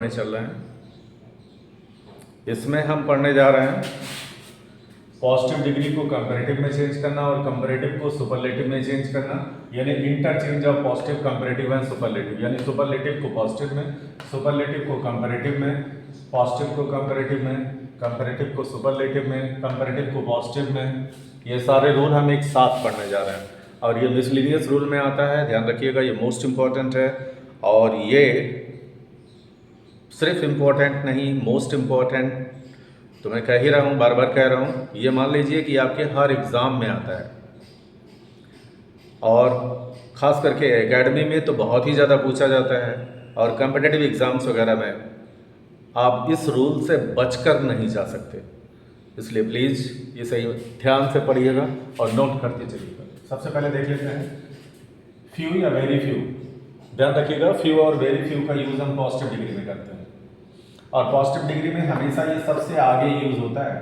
चल रहे हैं। इसमें हम पढ़ने जा रहे हैं पॉजिटिव डिग्री को कंपैरेटिव में चेंज करना और कंपैरेटिव को सुपरलेटिव में चेंज करना, यानी interchange of positive, comparative and superlative. यानी सुपरलेटिव को पॉजिटिव में, सुपरलेटिव को कंपैरेटिव में, पॉजिटिव को कंपैरेटिव में, कंपैरेटिव को सुपरलेटिव में, कंपैरेटिव को पॉजिटिव में। ये सारे रूल हम एक साथ पढ़ने जा रहे हैं और ये मिसलिनियस रूल में आता है, ध्यान रखिएगा, ये मोस्ट इम्पॉर्टेंट है। और ये सिर्फ इम्पोर्टेंट नहीं, मोस्ट इम्पोर्टेंट तो मैं कह ही रहा हूँ, बार बार कह रहा हूँ। ये मान लीजिए कि आपके हर एग्ज़ाम में आता है और ख़ास करके एकेडमी में तो बहुत ही ज़्यादा पूछा जाता है और कम्पिटिटिव एग्ज़ाम्स वगैरह में आप इस रूल से बचकर नहीं जा सकते। इसलिए प्लीज़ इसे ध्यान से पढ़िएगा और नोट करते चलिएगा। सबसे पहले देख लेते हैं फ्यू या वेरी फ्यू। ध्यान रखिएगा, फ्यू और वेरी फ्यू का यूज़ हम पॉजिटिव डिग्री में करते हैं और पॉजिटिव डिग्री में हमेशा ये सबसे आगे यूज़ होता है।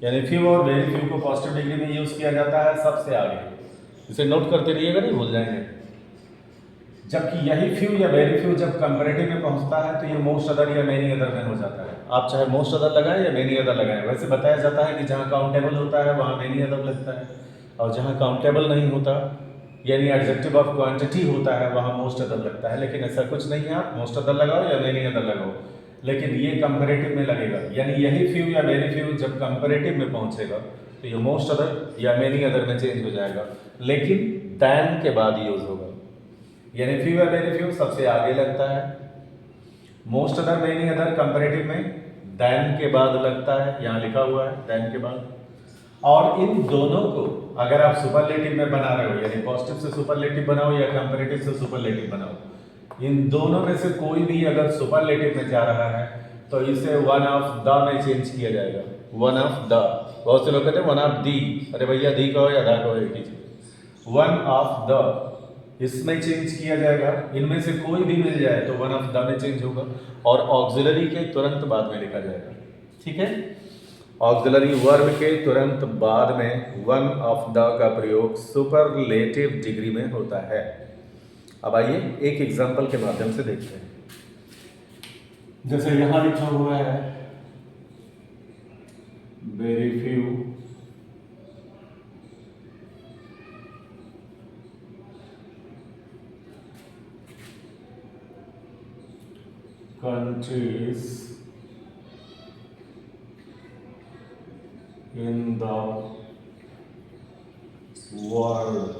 यानी फ्यू और वेरी फ्यू को पॉजिटिव डिग्री में यूज़ किया जाता है सबसे आगे। इसे नोट करते रहिएगा, नहीं भूल जाएंगे। जबकि यही फ्यू या वेरी फ्यू जब कंपैरेटिव में पहुंचता है तो ये मोस्ट अदर या मेनी अदर में हो जाता है। आप चाहे मोस्ट अदर लगाएं या मेनी अदर लगाएं। वैसे बताया जाता है कि जहाँ काउंटेबल होता है वहाँ मेनी अदर लगता है और जहाँ काउंटेबल नहीं होता यानी एडजेक्टिव ऑफ क्वांटिटी होता है वहाँ मोस्ट अदर लगता है। लेकिन ऐसा कुछ नहीं है, आप मोस्ट अदर लगाओ या मेनी अदर लगाओ, लेकिन ये कंपैरेटिव में लगेगा। यानी यही फ्यू या वेरी फ्यू जब कंपैरेटिव में पहुंचेगा तो ये मोस्ट अदर या मेनी अदर में चेंज हो जाएगा, लेकिन दैन के बाद यूज होगा। यानी फ्यू या वेरी फ्यू सबसे आगे लगता है, most other many other comparative में दैन के बाद लगता है, यहाँ लिखा हुआ है दैन के बाद। और इन दोनों को अगर आप सुपरलेटिव में बना रहे हो, यानी पॉजिटिव से सुपरलेटिव बनाओ या कंपैरेटिव से सुपरलेटिव बनाओ, इन दोनों में से कोई भी अगर सुपरलेटिव में जा रहा है तो इसे वन ऑफ द में चेंज किया जाएगा। वन ऑफ द, बहुत से लोग कहते हैं वन ऑफ दी, अरे भैया दी कहो या दा कहो एक ही चीज। वन ऑफ द इसमें चेंज किया जाएगा। इनमें से कोई भी मिल जाए तो वन ऑफ द में चेंज होगा और ऑक्सिलरी के तुरंत बाद में लिखा जाएगा। ठीक है, ऑक्सिलरी वर्ब के तुरंत बाद में वन ऑफ द का प्रयोग सुपरलेटिव डिग्री में होता है। अब आइए एक एग्जांपल के माध्यम से देखते हैं। जैसे यहां लिखा हुआ है very few countries in the world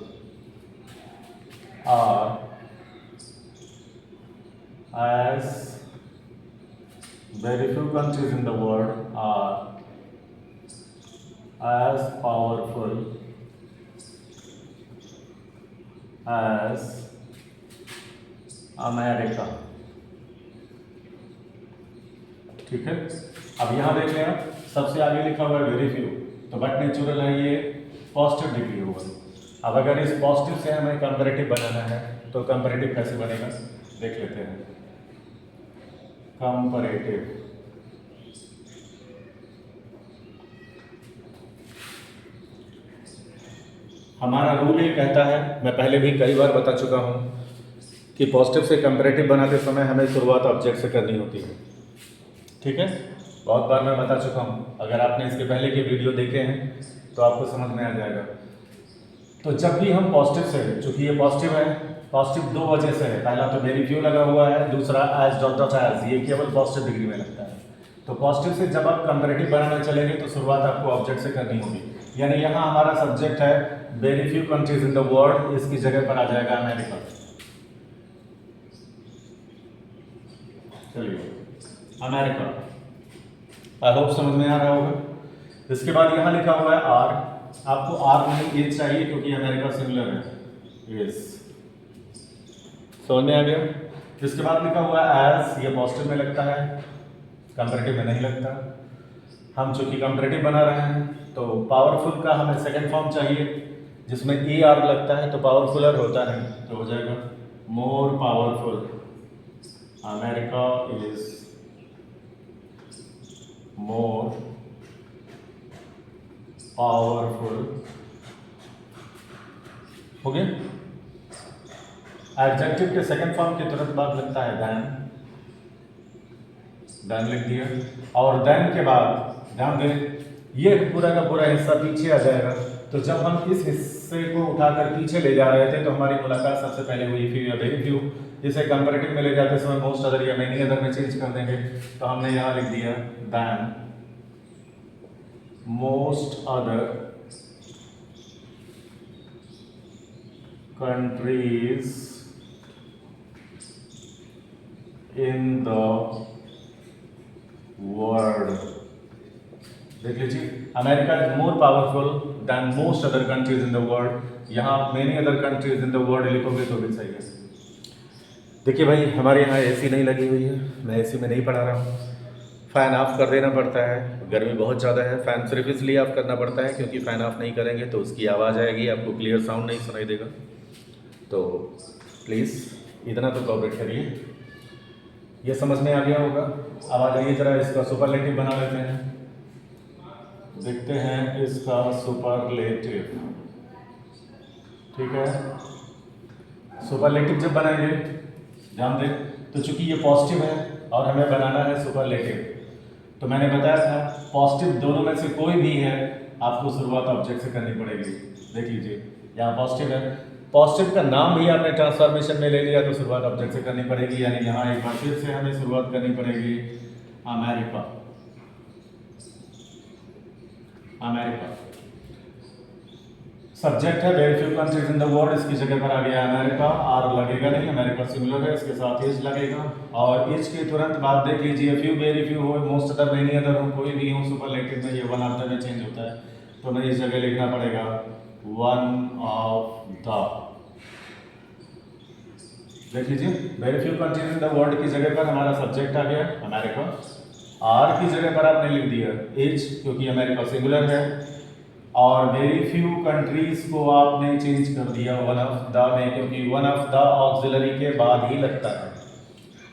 are as very few countries in the world are as powerful as America. ठीक है, अब यहां देख लें, आप सबसे आगे लिखा हुआ है वेरी फ्यू, तो बट नेचुरल है ये पॉजिटिव डिग्री होगा। अब अगर इस पॉजिटिव से हमें कंपैरेटिव बनाना है तो कंपैरेटिव कैसे बनेगा देख लेते हैं। कंपैरेटिव, हमारा रूल ये कहता है, मैं पहले भी कई बार बता चुका हूं कि पॉजिटिव से कंपैरेटिव बनाते समय हमें शुरुआत ऑब्जेक्ट से करनी होती है। ठीक है, बहुत बार मैं बता चुका हूं, अगर आपने इसके पहले के वीडियो देखे हैं तो आपको समझ में आ जाएगा। तो जब भी हम पॉजिटिव से, चूंकि ये पॉजिटिव है, पॉजिटिव दो वजह से है। पहला तो वेरी फ्यू लगा हुआ है, दूसरा एज डॉट डॉट एज, ये केवल पॉजिटिव डिग्री में लगता है। तो पॉजिटिव से जब आप कंपैरेटिव बनाने चलेंगे तो शुरुआत आपको ऑब्जेक्ट से करनी होगी। यानी यहाँ हमारा सब्जेक्ट है very few countries in the world, इसकी जगह पर आ जाएगा अमेरिका। चलिए अमेरिका, आई होप समझ में आ रहा होगा। इसके बाद यहाँ लिखा हुआ है आर, आपको आर नहीं एच चाहिए क्योंकि अमेरिका सिमिलर है। यस, समझ में आ गया। इसके बाद लिखा हुआ है एज, ये पॉजिटिव में लगता है, कंपैरेटिव में नहीं लगता। हम चूंकि कंपैरेटिव बना रहे हैं तो पावरफुल का हमें सेकंड फॉर्म चाहिए जिसमें ए आर लगता है, तो पावरफुलर होता है तो हो जाएगा more powerful. America is more powerful, हो गया। एडजेक्टिव के सेकंड फॉर्म के तुरंत बाद लगता है दैन, देन लिख दिया। और देन के बाद ध्यान दें, ये पूरा का पूरा हिस्सा पीछे आ जाएगा। तो जब हम इस हिस्से को उठाकर पीछे ले जा रहे थे तो हमारी मुलाकात सबसे पहले हुई फ्यू या वेरी फ्यू। इसे कंपैरेटिव में ले जाते समय मोस्ट अदर या मेनी अदर में चेंज कर देंगे। तो हमने यहाँ लिख दिया than most other countries in the world. देख लीजिए, America is more powerful than most other countries in the world. यहाँ many other countries in the world लिखोगे तो भी सही है। देखिए भाई, हमारे यहाँ एसी नहीं लगी हुई है, मैं एसी में नहीं पढ़ा रहा हूँ। फ़ैन ऑफ कर देना पड़ता है, गर्मी बहुत ज़्यादा है। फ़ैन सिर्फ इसलिए ऑफ करना पड़ता है क्योंकि फ़ैन ऑफ नहीं करेंगे तो उसकी आवाज़ आएगी, आपको क्लियर साउंड नहीं सुनाई देगा। तो प्लीज़ इतना तो कोऑपरेट करिए। ये समझ में आ गया होगा। अब आ जाइए जरा इसका सुपरलेटिव बना लेते हैं। देखते हैं इसका सुपरलेटिव। ठीक है, सुपरलेटिव जब बनाएंगे ध्यान दें, तो चूंकि ये पॉजिटिव है और हमें बनाना है सुपरलेटिव, तो मैंने बताया था पॉजिटिव दोनों में से कोई भी है आपको शुरुआत ऑब्जेक्ट से करनी पड़ेगी। देख लीजिए, यहाँ पॉजिटिव है, पॉजिटिव का नाम भी आपने ट्रांसफॉर्मेशन में ले लिया तो शुरुआत ऑब्जेक्ट से करनी पड़ेगी। यानी यहाँ एक बार फिर से हमें शुरुआत करनी पड़ेगी अमेरिका। अमेरिका सब्जेक्ट है, very few countries in the world, इसकी जगह पर आ गया अमेरिका। आर लगेगा नहीं, अमेरिका सिंगुलर है, इसके साथ एज लगेगा। और एज के तुरंत बाद देख लीजिए फ्यू वेरी फ्यू हो, मोस्ट अदर मेनी अदर हो, कोई भी हो, सुपरलेटिव में ये वन ऑफ द में चेंज होता है। तो हमें इस जगह लिखना पड़ेगा वन ऑफ द। देख लीजिए, very few countries in the world की जगह पर हमारा सब्जेक्ट आ गया अमेरिका। आर की जगह पर आपने लिख दिया एज, क्योंकि अमेरिका सिंगुलर है। और वेरी फ्यू कंट्रीज को आपने चेंज कर दिया वन ऑफ द में, क्योंकि वन ऑफ द ऑक्सिलरी के बाद ही लगता है।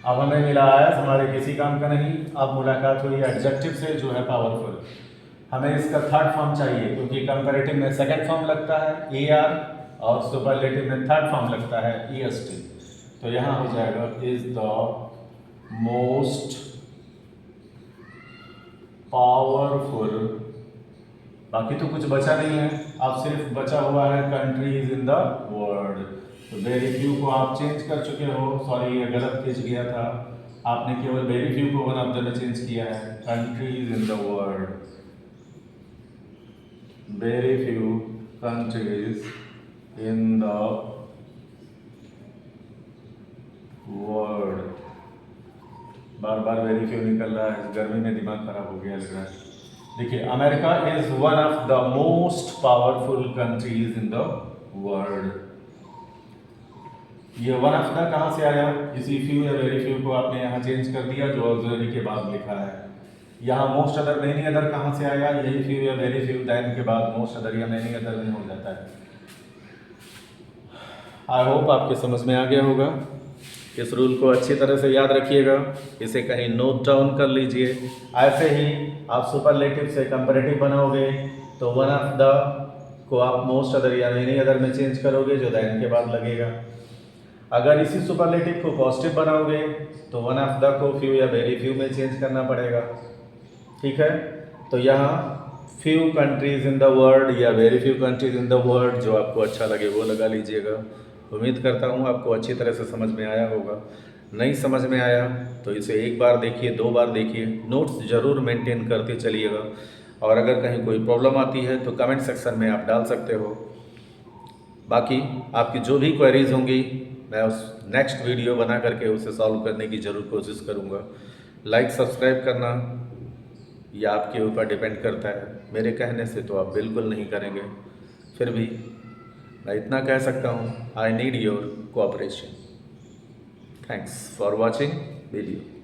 अब हमें मिला है हमारे किसी काम का नहीं। अब मुलाकात हुई एडजेक्टिव से जो है पावरफुल। हमें इसका थर्ड फॉर्म चाहिए, क्योंकि कंपैरेटिव में सेकंड फॉर्म लगता है ए आर और सुपरलेटिव में थर्ड फॉर्म लगता है ई एस टी। तो यहाँ हो जाएगा इज द मोस्ट पावरफुल। बाकी तो कुछ बचा नहीं है, अब सिर्फ बचा हुआ है कंट्रीज इन द वर्ल्ड। तो वेरी फ्यू को आप चेंज कर चुके हो, सॉरी ये गलत खींच गया था, आपने केवल वेरी फ्यू को वन ऑफ द में चेंज किया है। Countries in the world, very few countries in the world. Bar bar very few निकल रहा है, गर्मी में दिमाग खराब हो गया लग रहा है। देखिए, America is one of the most powerful countries in the world. ये वन ऑफ द कहाँ से आया? इसी फ्यू या वेरी फ्यू को आपने यहाँ चेंज कर दिया जो ऑक्सिलरी के बाद लिखा है। यहाँ मोस्ट अदर मेनी अदर कहाँ से आया? यही फ्यू या वेरी फ्यू देन के बाद मोस्ट अदर या मेनी अदर में हो जाता है। आई होप आपके समझ में आ गया होगा। इस रूल को अच्छी तरह से याद रखिएगा, इसे कहीं नोट डाउन कर लीजिए। ऐसे ही आप सुपरलेटिव से कंपैरेटिव बनाओगे तो वन ऑफ द को आप मोस्ट अदर या मेनी अदर में चेंज करोगे जो देन के बाद लगेगा। अगर इसी सुपरलेटिव को पॉजिटिव बनाओगे तो वन ऑफ द को फ्यू या वेरी फ्यू में चेंज करना पड़ेगा। ठीक है, तो यहाँ few countries in the world या very few countries in the world, जो आपको अच्छा लगे वो लगा लीजिएगा। उम्मीद करता हूँ आपको अच्छी तरह से समझ में आया होगा। नहीं समझ में आया तो इसे एक बार देखिए, दो बार देखिए, नोट्स ज़रूर मेंटेन करते चलिएगा। और अगर कहीं कोई प्रॉब्लम आती है तो कमेंट सेक्शन में आप डाल सकते हो। बाकी आपकी जो भी क्वेरीज होंगी मैं उस नेक्स्ट वीडियो बना करके उसे सॉल्व करने की ज़रूर कोशिश करूँगा। लाइक सब्सक्राइब करना ये आपके ऊपर डिपेंड करता है, मेरे कहने से तो आप बिल्कुल नहीं करेंगे। फिर भी मैं इतना कह सकता हूँ, I need your cooperation. Thanks for watching video.